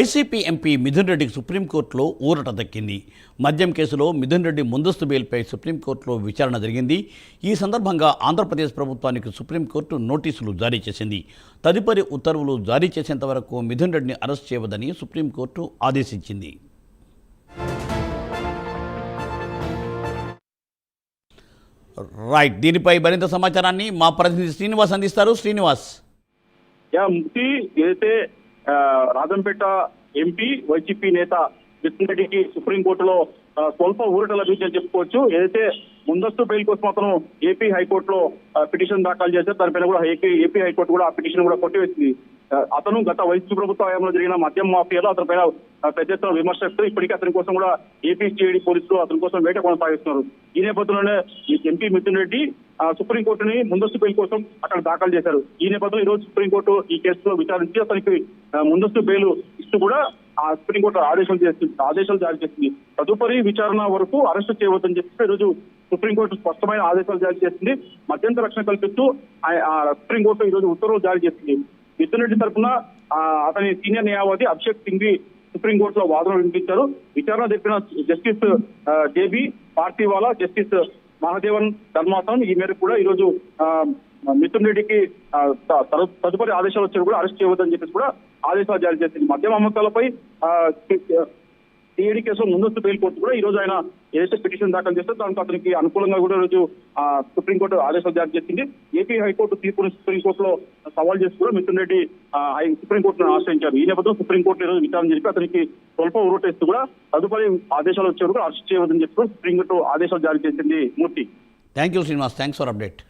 YCP MP Mithun రెడ్డికి సుప్రీంకోర్టులో ఊరట దక్కింది. మద్యం కేసులో మిథున్ రెడ్డి ముందస్తు బెయిల్పై సుప్రీంకోర్టులో విచారణ జరిగింది. ఈ సందర్భంగా ఆంధ్రప్రదేశ్ ప్రభుత్వానికి సుప్రీంకోర్టు నోటీసులు జారీ చేసింది. తదుపరి ఉత్తర్వులు జారీ చేసేంత వరకు మిథున్ రెడ్డిని అరెస్ట్ చేయవద్దని సుప్రీంకోర్టు ఆదేశించింది. రైట్, దీనిపై మరింత సమాచారాన్ని మా ప్రతినిధి శ్రీనివాస్ అందిస్తారు. శ్రీనివాస్. ముక్తి ఏదైతే రాజంపేట ఎంపీ వైసీపీ నేత మిథున్ రెడ్డికి సుప్రీంకోర్టులో స్వల్ప ఊరట లభించని చెప్పుకోవచ్చు. ఏదైతే ముందస్తు బెయిల్ కోసం అతను ఏపీ హైకోర్టులో పిటిషన్ దాఖలు చేశారు. దానిపైన కూడా ఏపీ హైకోర్టు కూడా ఆ పిటిషన్ కూడా కొట్టివేసింది. అతను గత వైసీపీ ప్రభుత్వ హయాంలో జరిగిన మద్యం మాఫియాలో అతని పైన పెద్ద ఎత్తున విమర్శిస్తూ ఇప్పటికీ అతని కోసం కూడా ఏపీ సిఐడి పోలీసులు అతని కోసం వేట కొనసాగిస్తున్నారు. ఈ నేపథ్యంలోనే ఎంపీ మిథున్ రెడ్డి సుప్రీంకోర్టుని ముందస్తు బెయిల్ కోసం అక్కడ దాఖలు చేశారు. ఈ నేపథ్యంలో ఈ రోజు సుప్రీంకోర్టు ఈ కేసులో విచారించి అతనికి ముందస్తు బెయిల్ ఇస్తూ కూడా ఆ సుప్రీంకోర్టు ఆదేశాలు జారీ చేసింది. తదుపరి విచారణ వరకు అరెస్టు చేయవద్దని చెప్పి ఈ రోజు సుప్రీంకోర్టు స్పష్టమైన ఆదేశాలు జారీ చేసింది. మధ్యంతర రక్షణ కల్పిస్తూ సుప్రీంకోర్టు ఈ రోజు ఉత్తర్వులు జారీ చేసింది. మిథున్ రెడ్డి తరఫున అతని సీనియర్ న్యాయవాది అభిషేక్ సింఘ్వి సుప్రీంకోర్టులో వాదనలు వినిపించారు. విచారణ జరిపిన జస్టిస్ జేబీ పార్తీవాలా, జస్టిస్ మహాదేవన్ ధర్మాసనం ఈ మేరకు కూడా ఈ రోజు మిథున్ రెడ్డికి తదుపరి ఆదేశాలు వచ్చి కూడా అరెస్ట్ చేయవద్దని చెప్పేసి కూడా ఆదేశాలు జారీ చేసింది. మద్యం అమ్మకాలపై సిఐడి కేసులో ముందస్తు బెయిల్ కోర్టు కూడా ఈ రోజు ఆయన ఏదైతే పిటిషన్ దాఖలు చేస్తే దాంతో అతనికి అనుకూలంగా కూడా ఈ రోజు సుప్రీంకోర్టు ఆదేశాలు జారీ చేసింది. ఏపీ హైకోర్టు తీర్పును సుప్రీంకోర్టులో సవాల్ చేసి కూడా మిథున్ రెడ్డి సుప్రీంకోర్టును ఆశ్రయించారు. ఈ నేపథ్యంలో సుప్రీంకోర్టు ఈ రోజు విచారణ జరిపి అతనికి స్వల్ప ఊరట ఇస్తూ కూడా తదుపరి ఆదేశాలు వచ్చే కూడా అరెస్ట్ చేయవద్దని చెప్పి సుప్రీంకోర్టు ఆదేశాలు జారీ చేసింది. Murthy. Thank you Srinivas, thanks for update.